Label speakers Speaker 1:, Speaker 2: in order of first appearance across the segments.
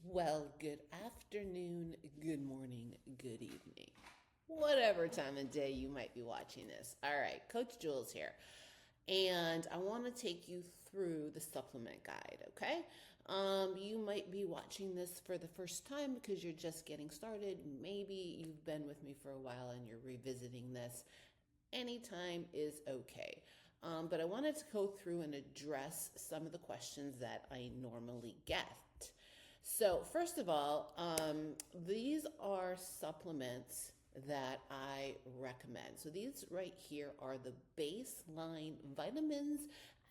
Speaker 1: Well, good afternoon, good morning, good evening. Whatever time of day you might be watching this. All right, Coach Jules here. And I want to take you through the supplement guide, okay? You might be watching this for the first time because you're just getting started. Maybe you've been with me for a while and you're revisiting this. Anytime is okay. But I wanted to go through and address some of the questions that I normally get. So, first of all, these are supplements that I recommend. So, these right here are the baseline vitamins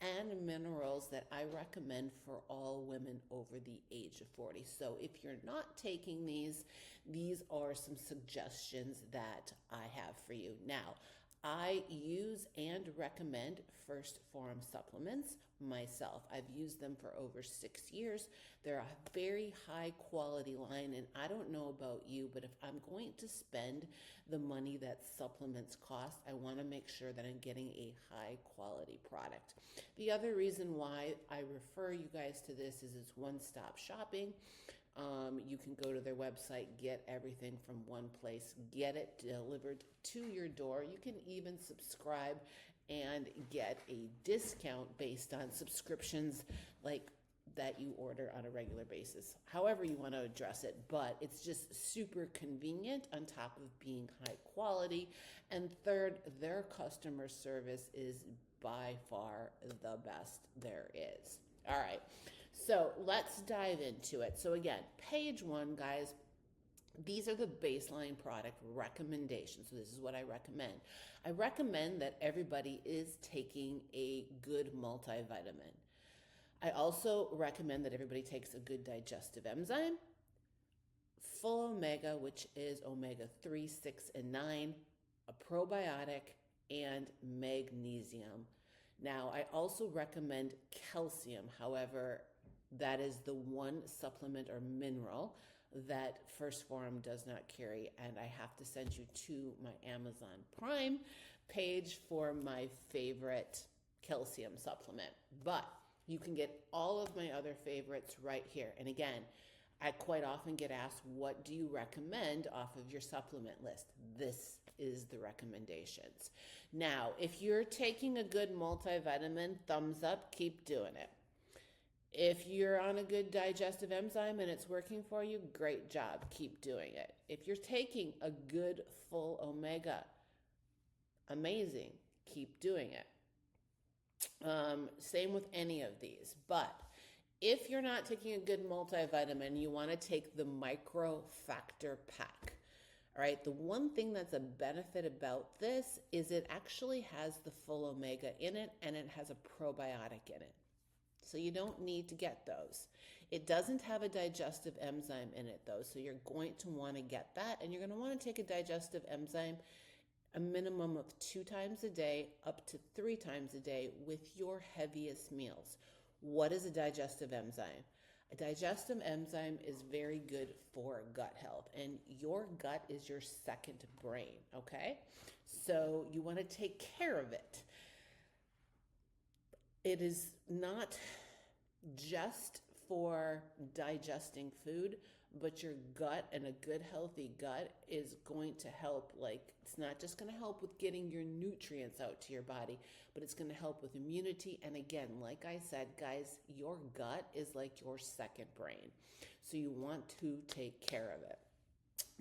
Speaker 1: and minerals that I recommend for all women over the age of 40. So, if you're not taking these are some suggestions that I have for you. Now, I use and recommend First Form supplements myself. I've used them for over 6 years. They're a very high quality line, and I don't know about you, but if I'm going to spend the money that supplements cost, I want to make sure that I'm getting a high quality product. The other reason why I refer you guys to this is it's one-stop shopping. You can go to their website, get everything from one place, get it delivered to your door. You can even subscribe and get a discount based on subscriptions like that you order on a regular basis. However you want to address it, but it's just super convenient on top of being high quality. And third, their customer service is by far the best there is. All right, so let's dive into it. So again, page one, guys, these are the baseline product recommendations. So this is what I recommend. I recommend that everybody is taking a good multivitamin. I also recommend that everybody takes a good digestive enzyme, full omega, which is omega 3, 6, and 9, a probiotic, and magnesium. Now, I also recommend calcium. However, that is the one supplement or mineral that First Form does not carry, and I have to send you to my Amazon Prime page for my favorite calcium supplement. But you can get all of my other favorites right here. And again, I quite often get asked, what do you recommend off of your supplement list? This is the recommendations. Now, if you're taking a good multivitamin, thumbs up, keep doing it. If you're on a good digestive enzyme and it's working for you, great job, keep doing it. If you're taking a good full omega, amazing, keep doing it. Same with any of these, but if you're not taking a good multivitamin, you want to take the micro factor pack. All right, the one thing that's a benefit about this is it actually has the full omega in it and it has a probiotic in it. So you don't need to get those. It doesn't have a digestive enzyme in it though, so you're going to want to get that, and you're going to want to take a digestive enzyme a minimum of 2 times a day, up to 3 times a day with your heaviest meals. What is a digestive enzyme? A digestive enzyme is very good for gut health, and your gut is your second brain, okay? So you want to take care of it. It is not just for digesting food, but your gut and a good healthy gut is going to help. Like, it's not just going to help with getting your nutrients out to your body, but it's going to help with immunity. And again, like I said, guys, your gut is like your second brain, so you want to take care of it.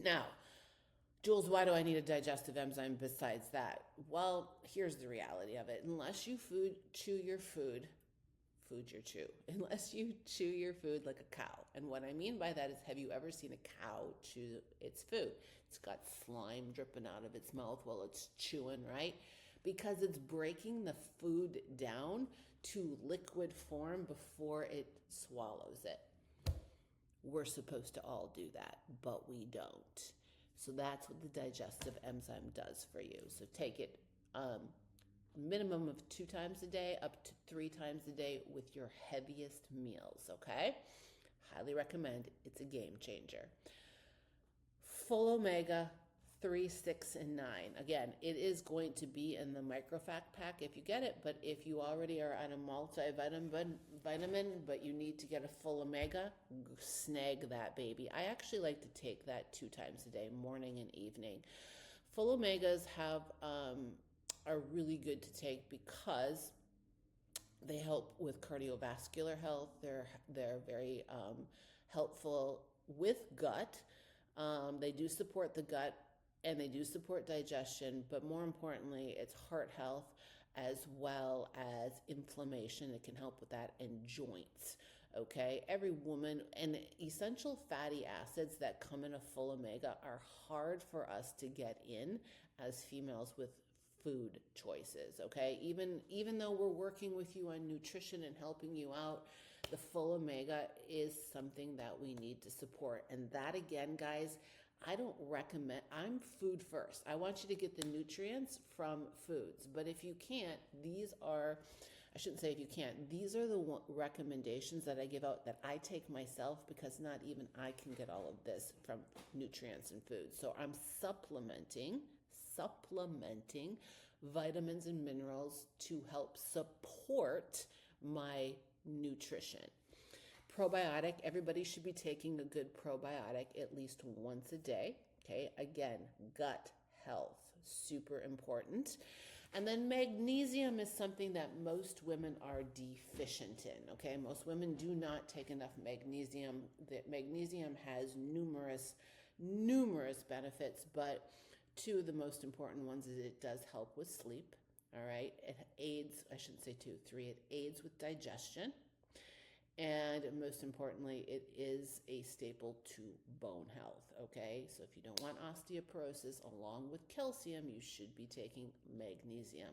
Speaker 1: Now, Jules, why do I need a digestive enzyme besides that? Well, here's the reality of it. Unless you chew your food you chew. Unless you chew your food like a cow. And what I mean by that is, have you ever seen a cow chew its food? It's got slime dripping out of its mouth while it's chewing, right? Because it's breaking the food down to liquid form before it swallows it. We're supposed to all do that, but we don't. So that's what the digestive enzyme does for you. So take it minimum of 2 times a day, up to 3 times a day with your heaviest meals, okay? Highly recommend. It's a game changer. Full omega, 3, 6, and 9. Again, it is going to be in the microfact pack if you get it, but if you already are on a multivitamin, but you need to get a full omega, snag that baby. I actually like to take that 2 times a day, morning and evening. Full omegas are really good to take because they help with cardiovascular health. They're very helpful with gut. They do support the gut and they do support digestion, but more importantly, it's heart health as well as inflammation. It can help with that, and joints. Okay, every woman, and essential fatty acids that come in a full omega are hard for us to get in as females with food choices. Okay, even though we're working with you on nutrition and helping you out, the full omega is something that we need to support. And that, again, guys, I don't recommend. I'm food first. I want you to get the nutrients from foods, but if you can't, I shouldn't say if you can't, these are the recommendations that I give out that I take myself, because not even I can get all of this from nutrients and foods. So I'm supplementing vitamins and minerals to help support my nutrition. Probiotic, everybody should be taking a good probiotic at least once a day. Okay, again, gut health, super important. And then magnesium is something that most women are deficient in. Okay, most women do not take enough magnesium. Magnesium has numerous benefits, but 2 of the most important ones is it does help with sleep. All right, it aids, I shouldn't say 2, 3, it aids with digestion. And most importantly, it is a staple to bone health, okay? So if you don't want osteoporosis, along with calcium, you should be taking magnesium.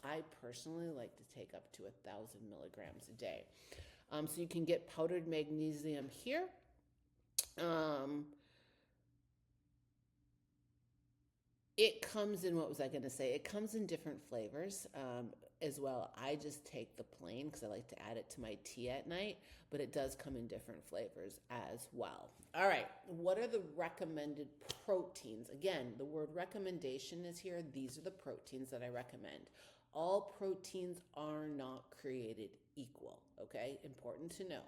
Speaker 1: I personally like to take up to 1,000 milligrams a day. So you can get powdered magnesium here. It comes in, what was I going to say? It comes in different flavors as well. I just take the plain because I like to add it to my tea at night, but it does come in different flavors as well. All right, what are the recommended proteins? Again, the word recommendation is here. These are the proteins that I recommend. All proteins are not created equal, okay? Important to know.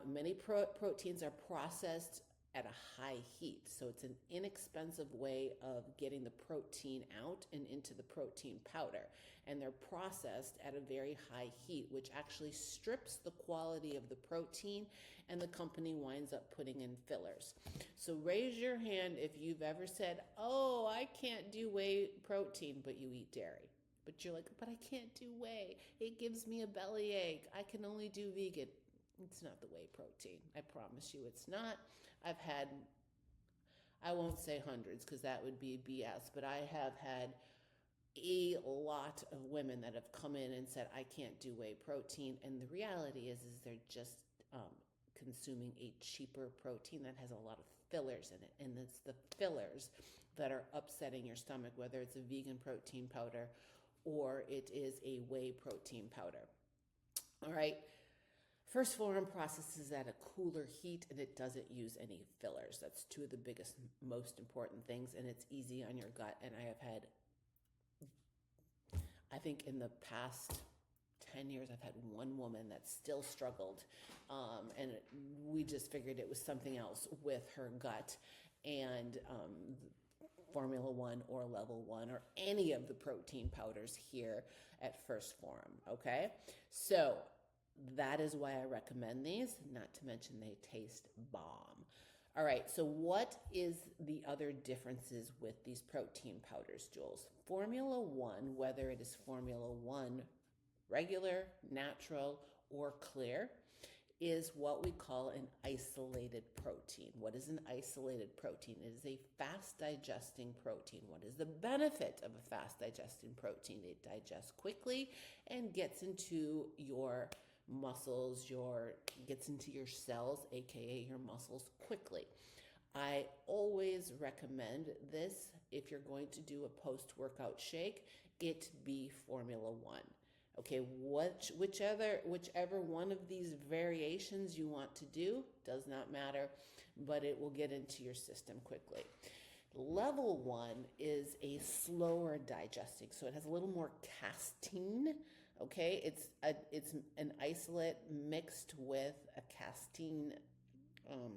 Speaker 1: Many proteins are processed at a high heat. So it's an inexpensive way of getting the protein out and into the protein powder. And they're processed at a very high heat, which actually strips the quality of the protein, and the company winds up putting in fillers. So raise your hand if you've ever said, oh, I can't do whey protein, but you eat dairy. But you're like, but I can't do whey. It gives me a bellyache. I can only do vegan. It's not the whey protein. I promise you it's not. I've had, I won't say hundreds because that would be BS, but I have had a lot of women that have come in and said, I can't do whey protein. And the reality is they're just consuming a cheaper protein that has a lot of fillers in it. And it's the fillers that are upsetting your stomach, whether it's a vegan protein powder or it is a whey protein powder. All right. First Form processes at a cooler heat, and it doesn't use any fillers. That's 2 of the biggest, most important things, and it's easy on your gut. And I have had, I think in the past 10 years, I've had 1 woman that still struggled, and we just figured it was something else with her gut, and Formula 1 or Level 1 or any of the protein powders here at First Form, okay? So that is why I recommend these, not to mention they taste bomb. All right, so what is the other differences with these protein powders, Jules? Formula 1, whether it is Formula 1 regular, natural, or clear, is what we call an isolated protein. What is an isolated protein? It is a fast digesting protein. What is the benefit of a fast digesting protein? It digests quickly and gets into your muscles, gets into your cells, aka your muscles, quickly. I always recommend this if you're going to do a post-workout shake, it be Formula 1. Okay, whichever one of these variations you want to do, does not matter, but it will get into your system quickly. Level 1 is a slower digesting, so it has a little more casein. Okay, it's an isolate mixed with a casein um,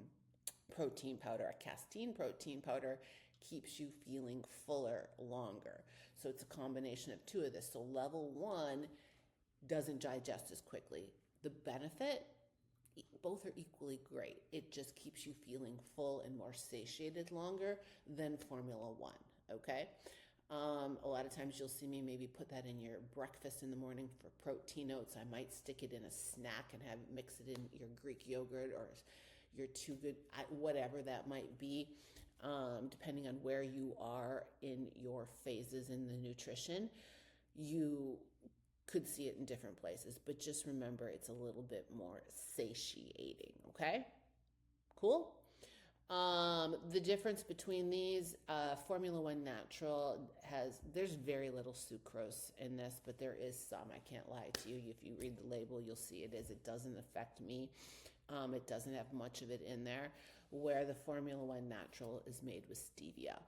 Speaker 1: protein powder. A casein protein powder keeps you feeling fuller longer. So it's a combination of two of this. So level 1 doesn't digest as quickly. The benefit, both are equally great. It just keeps you feeling full and more satiated longer than Formula One. Okay. A lot of times you'll see me maybe put that in your breakfast in the morning for protein oats. I might stick it in a snack and have mix it in your Greek yogurt or your Too Good, whatever that might be, depending on where you are in your phases in the nutrition. You could see it in different places, but just remember it's a little bit more satiating. Okay, cool. The difference between these, Formula One Natural there's very little sucrose in this, but there is some. I can't lie to you. If you read the label, you'll see it doesn't affect me. It doesn't have much of it in there, where the Formula One Natural is made with stevia.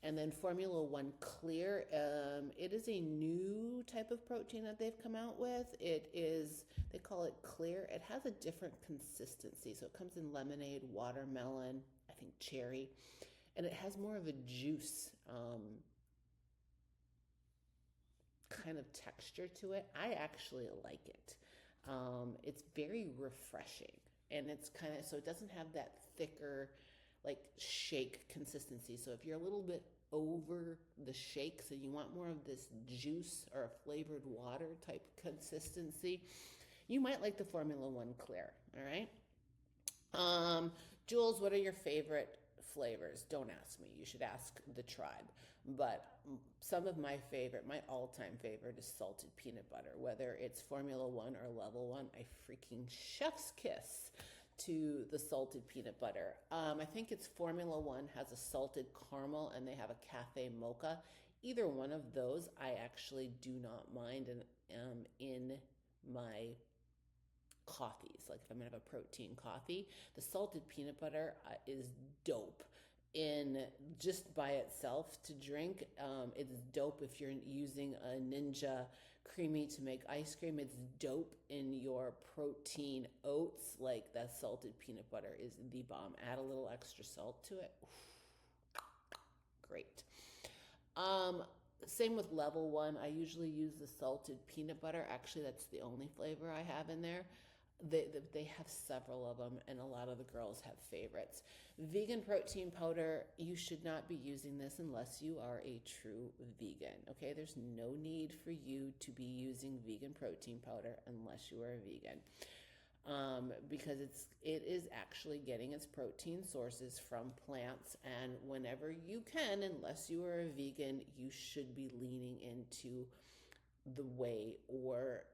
Speaker 1: And then Formula One Clear, it is a new type of protein that they've come out with. They call it clear. It has a different consistency. So it comes in lemonade, watermelon, I think cherry, and it has more of a juice kind of texture to it. I actually like it. It's very refreshing, and it's so it doesn't have that thicker, like shake consistency. So if you're a little bit over the shake, so you want more of this juice or a flavored water type consistency, you might like the Formula One Clear. All right. Jules, what are your favorite flavors? Don't ask me. You should ask the tribe. But some of my all-time favorite is salted peanut butter. Whether it's Formula One or Level 1, I freaking chef's kiss to the salted peanut butter. I think it's Formula One has a salted caramel and they have a cafe mocha. Either one of those I actually do not mind in my coffees. Like if I'm gonna have a protein coffee, the salted peanut butter is dope in just by itself to drink. It's dope if you're using a Ninja Creamy to make ice cream. It's dope in your protein oats. Like that salted peanut butter is the bomb. Add a little extra salt to it. Oof. Great. Same with Level 1. I usually use the salted peanut butter. Actually, that's the only flavor I have in there. They have several of them, and a lot of the girls have favorites. Vegan protein powder, you should not be using this unless you are a true vegan. Okay, there's no need for you to be using vegan protein powder unless you are a vegan, because it is actually getting its protein sources from plants, and whenever you can, unless you are a vegan, you should be leaning into the whey or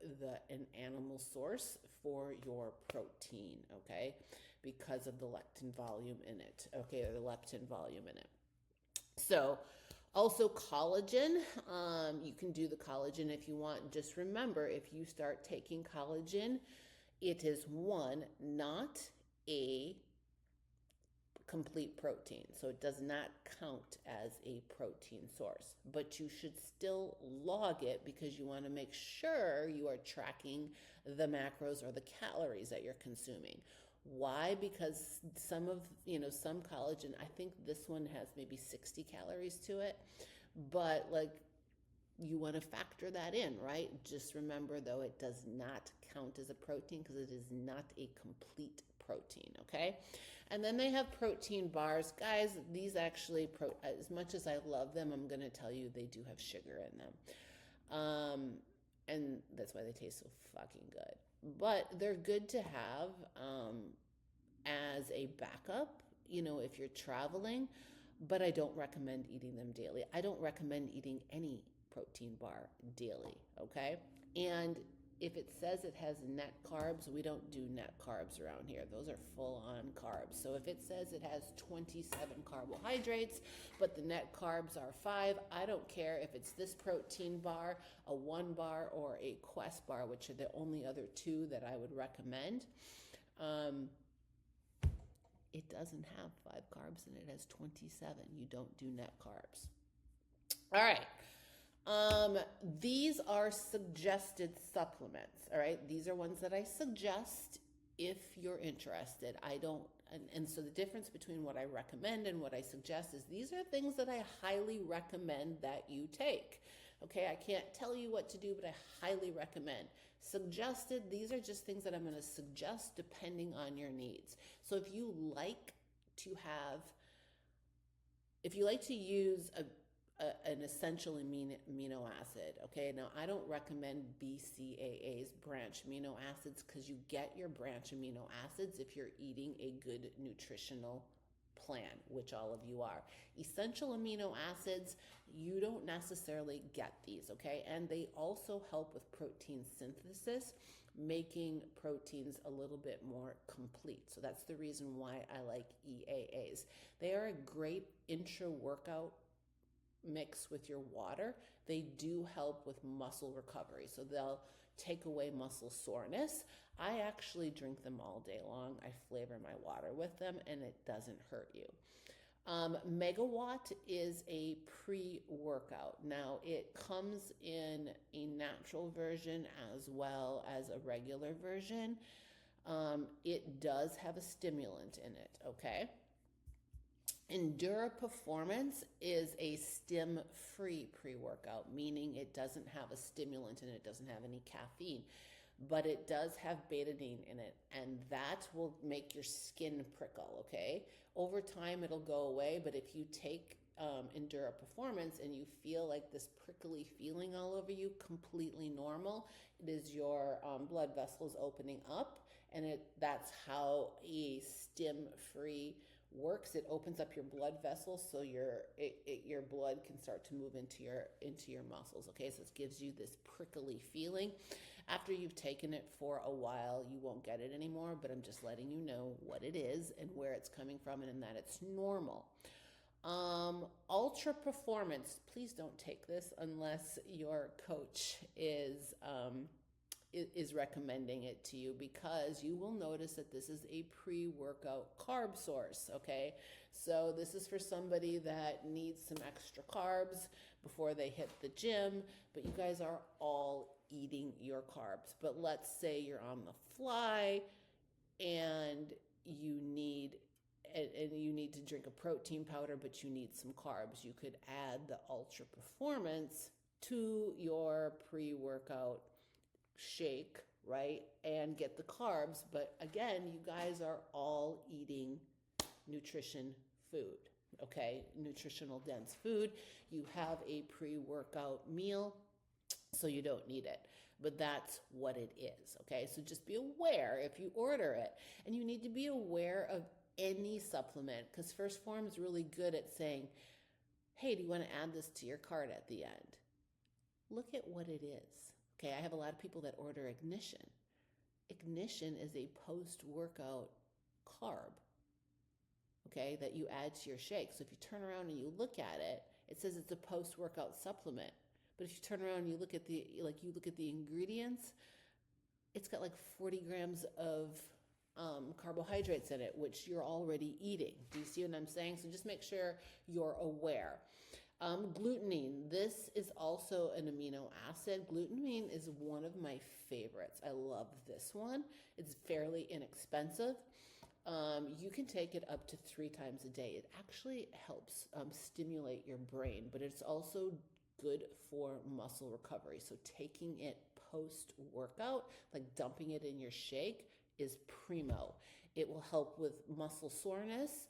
Speaker 1: an animal source for your protein, okay, because of the lectin volume in it, okay, or the leptin volume in it. So also collagen, you can do the collagen if you want. Just remember, if you start taking collagen, it is not a complete protein, so it does not count as a protein source, but you should still log it because you want to make sure you are tracking the macros or the calories that you're consuming. Why? Because some collagen, I think this one has maybe 60 calories to it, but like you want to factor that in, right? Just remember though, it does not count as a protein because it is not a complete protein, okay? And then they have protein bars. Guys, these actually, as much as I love them, I'm going to tell you they do have sugar in them. And that's why they taste so fucking good. But they're good to have as a backup, if you're traveling. But I don't recommend eating them daily. I don't recommend eating any protein bar daily, okay? And if it says it has net carbs, we don't do net carbs around here. Those are full-on carbs. So if it says it has 27 carbohydrates, but the net carbs are 5, I don't care if it's this protein bar, a 1 bar, or a Quest bar, which are the only other two that I would recommend. It doesn't have 5 carbs and it has 27. You don't do net carbs. All right. These are suggested supplements. All right. These are ones that I suggest if you're interested. I don't, and so the difference between what I recommend and what I suggest is these are things that I highly recommend that you take. Okay. I can't tell you what to do, but I highly recommend. Suggested, these are just things that I'm going to suggest depending on your needs. So if you like to have, if you like to use an essential amino acid, okay? Now, I don't recommend BCAAs, branch amino acids, because you get your branch amino acids if you're eating a good nutritional plan, which all of you are. Essential amino acids, you don't necessarily get these, okay? And they also help with protein synthesis, making proteins a little bit more complete. So that's the reason why I like EAAs. They are a great intra-workout mix with your water. They do help with muscle recovery. So they'll take away muscle soreness. I actually drink them all day long. I flavor my water with them and it doesn't hurt you. Megawatt is a pre-workout. Now it comes in a natural version as well as a regular version. It does have a stimulant in it, okay? Endura Performance is a stim-free pre-workout, meaning it doesn't have a stimulant and it doesn't have any caffeine, but it does have betadine in it, and that will make your skin prickle, okay? Over time, it'll go away, but if you take Endura Performance and you feel like this prickly feeling all over you, completely normal. It is your blood vessels opening up, and that's how a stim-free works. It opens up your blood vessels so your blood can start to move into your muscles. Okay, so it gives you this prickly feeling. After you've taken it for a while, you won't get it anymore, but I'm just letting you know what it is and where it's coming from and that it's normal. Ultra Performance, please don't take this unless your coach is recommending it to you, because you will notice that this is a pre-workout carb source, okay? So this is for somebody that needs some extra carbs before they hit the gym, but you guys are all eating your carbs. But let's say you're on the fly and you need to drink a protein powder, but you need some carbs. You could add the Ultra Performance to your pre-workout shake, right? And get the carbs. But again, you guys are all eating nutrition food, okay? Nutritional dense food. You have a pre-workout meal, so you don't need it. But that's what it is, okay? So just be aware if you order it. And you need to be aware of any supplement, because First Form is really good at saying, hey, do you want to add this to your cart at the end? Look at what it is. Okay, I have a lot of people that order Ignition. Ignition is a post-workout carb, okay, that you add to your shake. So if you turn around and you look at it, it says it's a post-workout supplement. But if you turn around and you look at the ingredients, it's got like 40 grams of carbohydrates in it, which you're already eating. Do you see what I'm saying? So just make sure you're aware. Glutamine, this is also an amino acid. Glutamine is one of my favorites. I love this one. It's fairly inexpensive. You can take it up to 3 times a day. It actually helps stimulate your brain, but it's also good for muscle recovery. So taking it post-workout, like dumping it in your shake, is primo. It will help with muscle soreness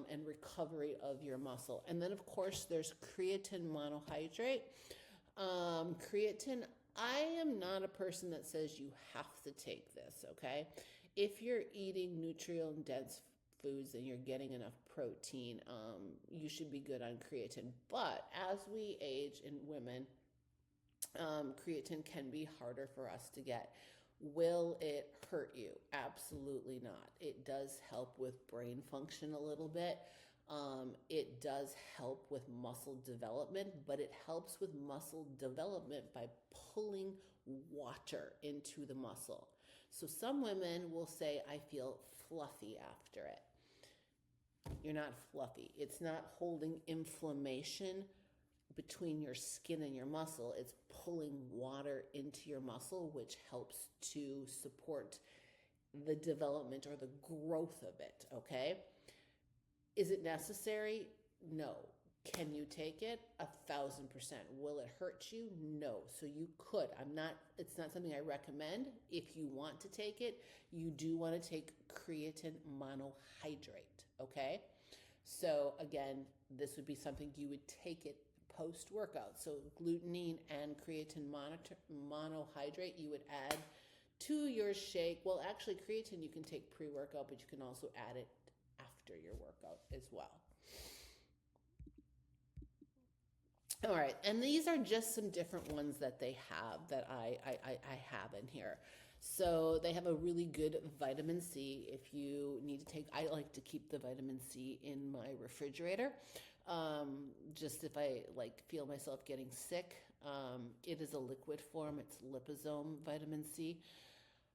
Speaker 1: and recovery of your muscle. And then, of course, there's creatine monohydrate. Creatine, I am not a person that says you have to take this, okay? If you're eating nutrient-dense foods and you're getting enough protein, you should be good on creatine. But as we age in women, creatine can be harder for us to get. Will it hurt you? Absolutely not. It does help with brain function a little bit. It does help with muscle development, but it helps with muscle development by pulling water into the muscle. So some women will say, I feel fluffy after it. You're not fluffy. It's not holding inflammation between your skin and your muscle. It's pulling water into your muscle, which helps to support the development or the growth of it, okay? Is it necessary? No. Can you take it? 1,000%. Will it hurt you? No. So you could. It's not something I recommend. If you want to take it, you do want to take creatine monohydrate, okay? So again, this would be something you would take it post-workout. So glutamine and creatine monohydrate, you would add to your shake. Well, actually, creatine you can take pre-workout, but you can also add it after your workout as well. All right, and these are just some different ones that they have that I have in here. So they have a really good vitamin C if you need to take. I like to keep the vitamin C in my refrigerator. Just if I feel myself getting sick. It is a liquid form. It's liposome vitamin C.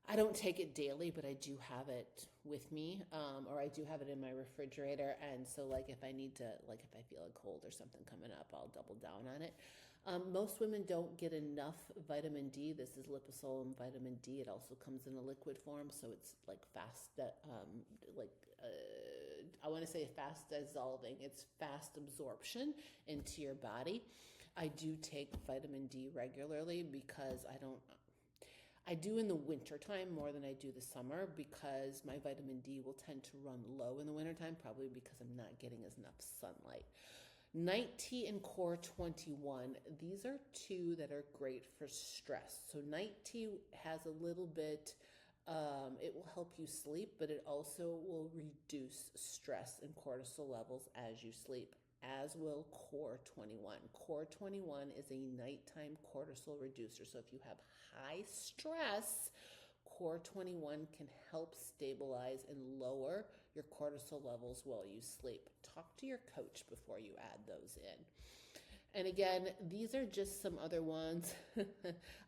Speaker 1: I don't take it daily, but I do have it with me, or I do have it in my refrigerator. And so if I need to, if I feel a cold or something coming up, I'll double down on it. Most women don't get enough vitamin D. This is liposome vitamin D. It also comes in a liquid form, so it's fast, I want to say fast dissolving. It's fast absorption into your body. I do take vitamin D regularly because I do in the wintertime more than I do the summer, because my vitamin D will tend to run low in the wintertime, probably because I'm not getting as enough sunlight. Night Tea and Core 21, these are two that are great for stress. So Night Tea has a little bit, it will help you sleep, but it also will reduce stress and cortisol levels as you sleep, as will Core 21. Core 21 is a nighttime cortisol reducer. So if you have high stress, Core 21 can help stabilize and lower your cortisol levels while you sleep. Talk to your coach before you add those in. And again, these are just some other ones.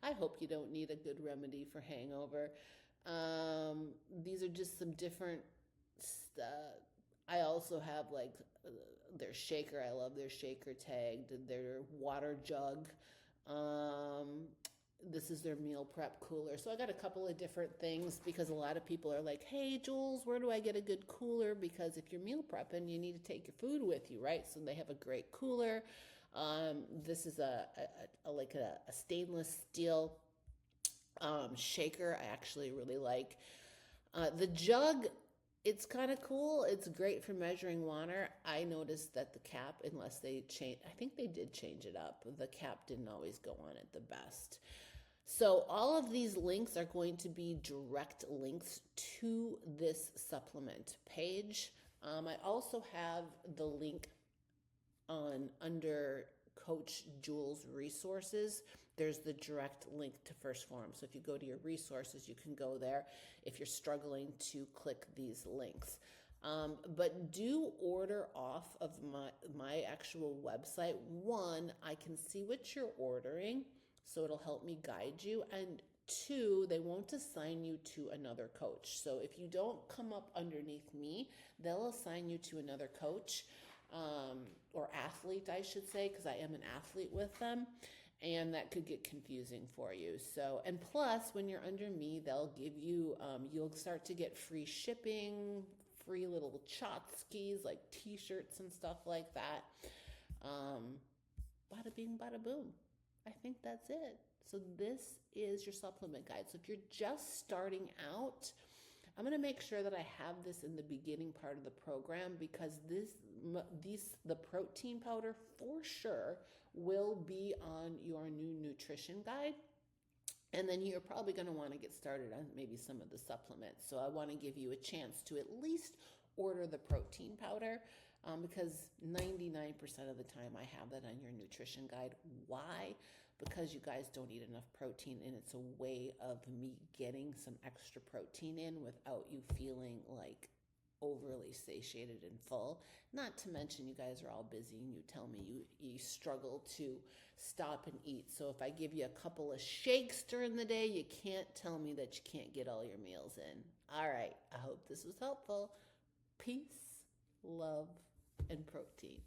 Speaker 1: I hope you don't need a good remedy for hangover. These are just some different stuff. I also have their shaker. I love their shaker tagged, their water jug. This is their meal prep cooler. So I got a couple of different things, because a lot of people are like, hey, Jules, where do I get a good cooler? Because if you're meal prepping, you need to take your food with you, right? So they have a great cooler. This is a stainless steel shaker. I actually really like. The jug, it's kind of cool. It's great for measuring water. I noticed that the cap, unless they change, I think they did change it up. The cap didn't always go on it the best. So all of these links are going to be direct links to this supplement page. I also have the link under Coach Jules resources. There's the direct link to First Form. So if you go to your resources, you can go there if you're struggling to click these links. But do order off of my actual website. One, I can see what you're ordering, so it'll help me guide you. And two, they won't assign you to another coach. So if you don't come up underneath me, they'll assign you to another coach, or athlete, I should say, because I am an athlete with them. And that could get confusing for you. So, and plus, when you're under me, they'll give you, you'll start to get free shipping, free little tchotchkes like t-shirts and stuff like that. Bada bing, bada boom. I think that's it. So this is your supplement guide. So if you're just starting out, I'm going to make sure that I have this in the beginning part of the program, because the protein powder for sure will be on your new nutrition guide. And then you're probably going to want to get started on maybe some of the supplements. So I want to give you a chance to at least order the protein powder, because 99% of the time I have that on your nutrition guide. Why? Because you guys don't eat enough protein, and it's a way of me getting some extra protein in without you feeling overly satiated and full. Not to mention, you guys are all busy and you tell me you struggle to stop and eat. So if I give you a couple of shakes during the day, you can't tell me that you can't get all your meals in. All right, I hope this was helpful. Peace. love, and protein.